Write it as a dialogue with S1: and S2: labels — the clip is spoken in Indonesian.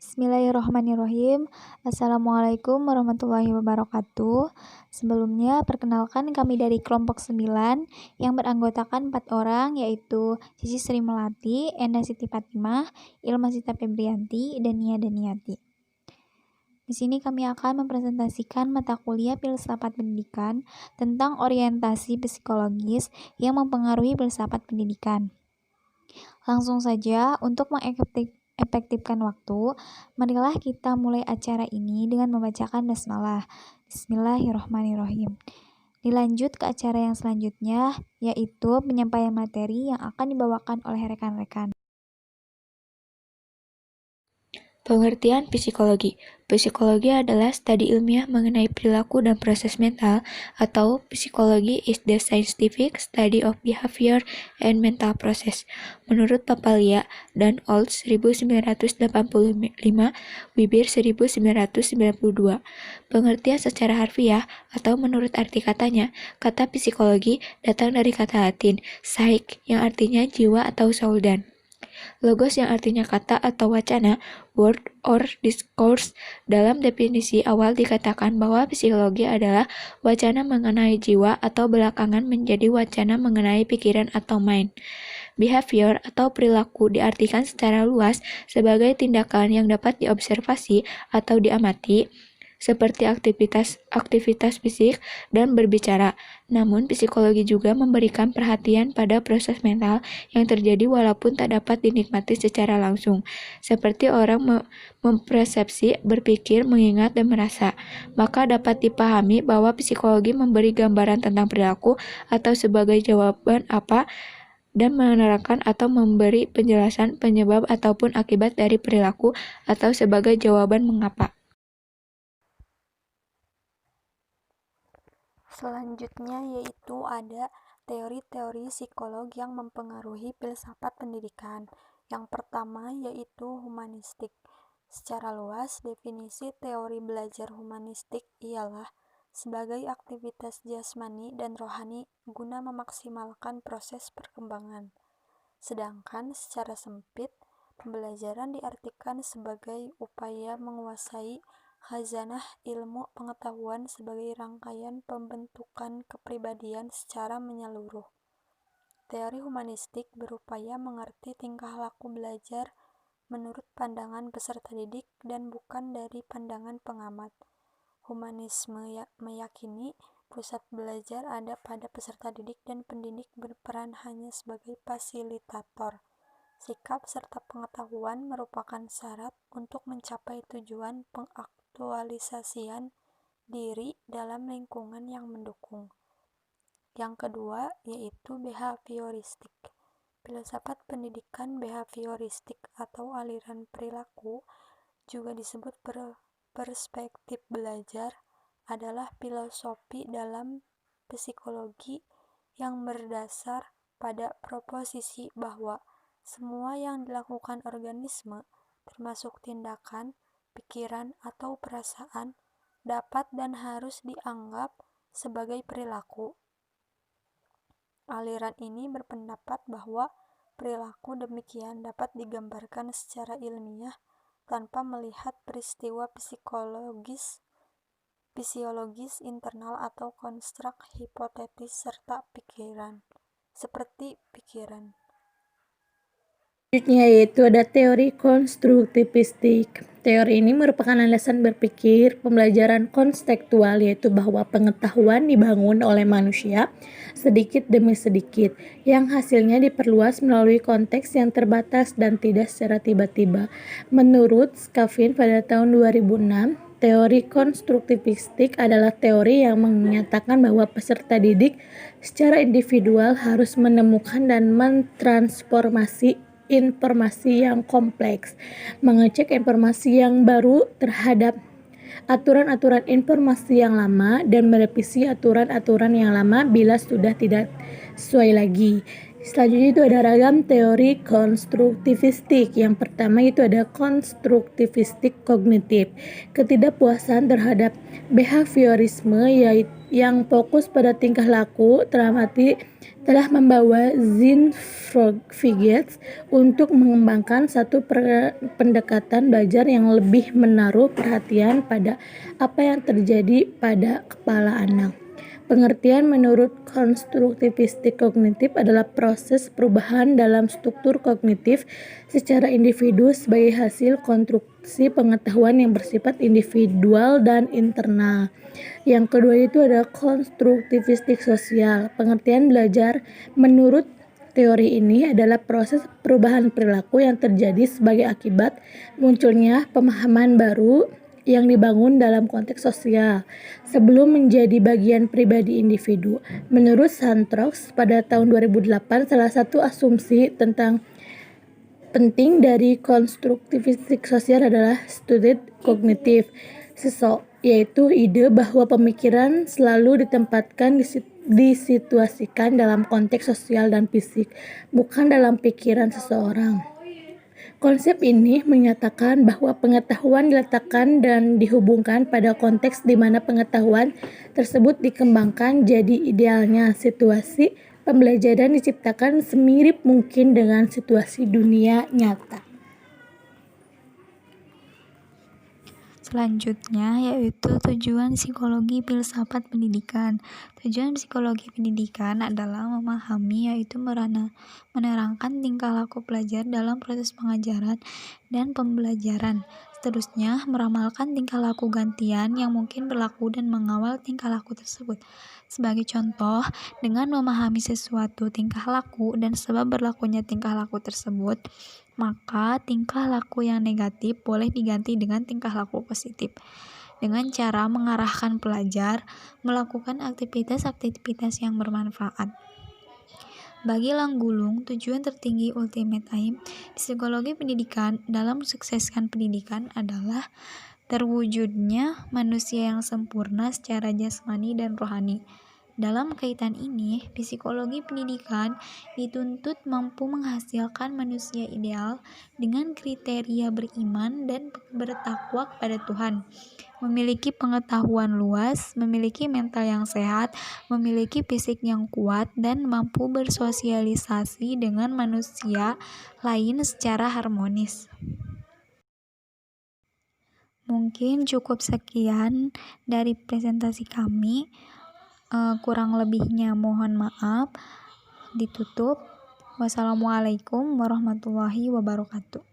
S1: Bismillahirrahmanirrahim. Assalamualaikum warahmatullahi wabarakatuh. Sebelumnya, perkenalkan kami dari kelompok 9 yang beranggotakan 4 orang, yaitu Cici Sri Melati, Enda Siti Fatimah, Ilma Sita Febrianti, dan Nia Daniati. Di sini kami akan mempresentasikan mata kuliah Filsafat Pendidikan tentang orientasi psikologis yang mempengaruhi filsafat pendidikan. Langsung saja, untuk mengefektifkan waktu, marilah kita mulai acara ini dengan membacakan basmalah. Bismillahirrahmanirrahim. Dilanjut ke acara yang selanjutnya, yaitu penyampaian materi yang akan dibawakan oleh rekan-rekan.
S2: Pengertian psikologi. Psikologi adalah studi ilmiah mengenai perilaku dan proses mental, atau psikologi is the scientific study of behavior and mental process. Menurut Papalia dan Olds 1985, Wibir 1992. Pengertian secara harfiah atau menurut arti katanya, kata psikologi datang dari kata Latin psyche yang artinya jiwa atau soul, dan logos yang artinya kata atau wacana, word or discourse. Dalam definisi awal dikatakan bahwa psikologi adalah wacana mengenai jiwa atau belakangan menjadi wacana mengenai pikiran atau mind. Behavior atau perilaku diartikan secara luas sebagai tindakan yang dapat diobservasi atau diamati, seperti aktivitas fisik dan berbicara. Namun, psikologi juga memberikan perhatian pada proses mental yang terjadi walaupun tak dapat dinikmati secara langsung, seperti orang mempersepsi, berpikir, mengingat, dan merasa. Maka dapat dipahami bahwa psikologi memberi gambaran tentang perilaku atau sebagai jawaban apa, dan menerangkan atau memberi penjelasan penyebab ataupun akibat dari perilaku atau sebagai jawaban mengapa.
S3: Selanjutnya yaitu ada teori-teori psikolog yang mempengaruhi filsafat pendidikan. Yang pertama yaitu humanistik. Secara luas, definisi teori belajar humanistik ialah sebagai aktivitas jasmani dan rohani guna memaksimalkan proses perkembangan. Sedangkan secara sempit, pembelajaran diartikan sebagai upaya menguasai khazanah ilmu pengetahuan sebagai rangkaian pembentukan kepribadian secara menyeluruh. Teori humanistik berupaya mengerti tingkah laku belajar menurut pandangan peserta didik dan bukan dari pandangan pengamat. Humanisme meyakini pusat belajar ada pada peserta didik dan pendidik berperan hanya sebagai fasilitator. Sikap serta pengetahuan merupakan syarat untuk mencapai tujuan pengaktualisasian diri dalam lingkungan yang mendukung. Yang kedua yaitu behavioristik. Filsafat pendidikan behavioristik atau aliran perilaku, juga disebut perspektif belajar, adalah filosofi dalam psikologi yang berdasar pada proposisi bahwa semua yang dilakukan organisme, termasuk tindakan, pikiran, atau perasaan, dapat dan harus dianggap sebagai perilaku. Aliran ini berpendapat bahwa perilaku demikian dapat digambarkan secara ilmiah tanpa melihat peristiwa fisiologis internal atau konstruk hipotetis serta pikiran, seperti pikiran.
S4: Selanjutnya yaitu ada teori konstruktivistik. Teori ini merupakan landasan berpikir pembelajaran konstekstual, yaitu bahwa pengetahuan dibangun oleh manusia sedikit demi sedikit, yang hasilnya diperluas melalui konteks yang terbatas dan tidak secara tiba-tiba. Menurut Skafin pada tahun 2006, teori konstruktivistik adalah teori yang menyatakan bahwa peserta didik secara individual harus menemukan dan mentransformasi informasi yang kompleks, mengecek informasi yang baru terhadap aturan-aturan informasi yang lama, dan merevisi aturan-aturan yang lama bila sudah tidak sesuai lagi. Selanjutnya itu ada ragam teori konstruktivistik. Yang pertama itu ada konstruktivistik kognitif. Ketidakpuasan terhadap behaviorisme yang fokus pada tingkah laku telah membawa Zinn-Figets untuk mengembangkan satu pendekatan belajar yang lebih menaruh perhatian pada apa yang terjadi pada kepala anak. Pengertian menurut konstruktivistik kognitif adalah proses perubahan dalam struktur kognitif secara individu sebagai hasil konstruksi pengetahuan yang bersifat individual dan internal. Yang kedua itu ada konstruktivistik sosial. Pengertian belajar menurut teori ini adalah proses perubahan perilaku yang terjadi sebagai akibat munculnya pemahaman baru yang dibangun dalam konteks sosial sebelum menjadi bagian pribadi individu. Menurut Santrox pada tahun 2008, salah satu asumsi tentang penting dari konstruktivistik sosial adalah studied kognitif, yaitu ide bahwa pemikiran selalu disituasikan dalam konteks sosial dan fisik, bukan dalam pikiran seseorang. Konsep ini menyatakan bahwa pengetahuan diletakkan dan dihubungkan pada konteks di mana pengetahuan tersebut dikembangkan. Jadi idealnya situasi pembelajaran diciptakan semirip mungkin dengan situasi dunia nyata.
S1: Selanjutnya yaitu tujuan psikologi filsafat pendidikan. Tujuan psikologi pendidikan adalah memahami yaitu menerangkan tingkah laku pelajar dalam proses pengajaran dan pembelajaran. Seterusnya, meramalkan tingkah laku gantian yang mungkin berlaku dan mengawal tingkah laku tersebut. Sebagai contoh, dengan memahami sesuatu tingkah laku dan sebab berlakunya tingkah laku tersebut, maka tingkah laku yang negatif boleh diganti dengan tingkah laku positif. Dengan cara mengarahkan pelajar melakukan aktivitas-aktivitas yang bermanfaat. Bagi Langgulung, tujuan tertinggi ultimate aim di psikologi pendidikan dalam mensukseskan pendidikan adalah terwujudnya manusia yang sempurna secara jasmani dan rohani. Dalam kaitan ini, psikologi pendidikan dituntut mampu menghasilkan manusia ideal dengan kriteria beriman dan bertakwa kepada Tuhan, memiliki pengetahuan luas, memiliki mental yang sehat, memiliki fisik yang kuat, dan mampu bersosialisasi dengan manusia lain secara harmonis. Mungkin cukup sekian dari presentasi kami. Kurang lebihnya mohon maaf. Ditutup. Wassalamualaikum warahmatullahi wabarakatuh.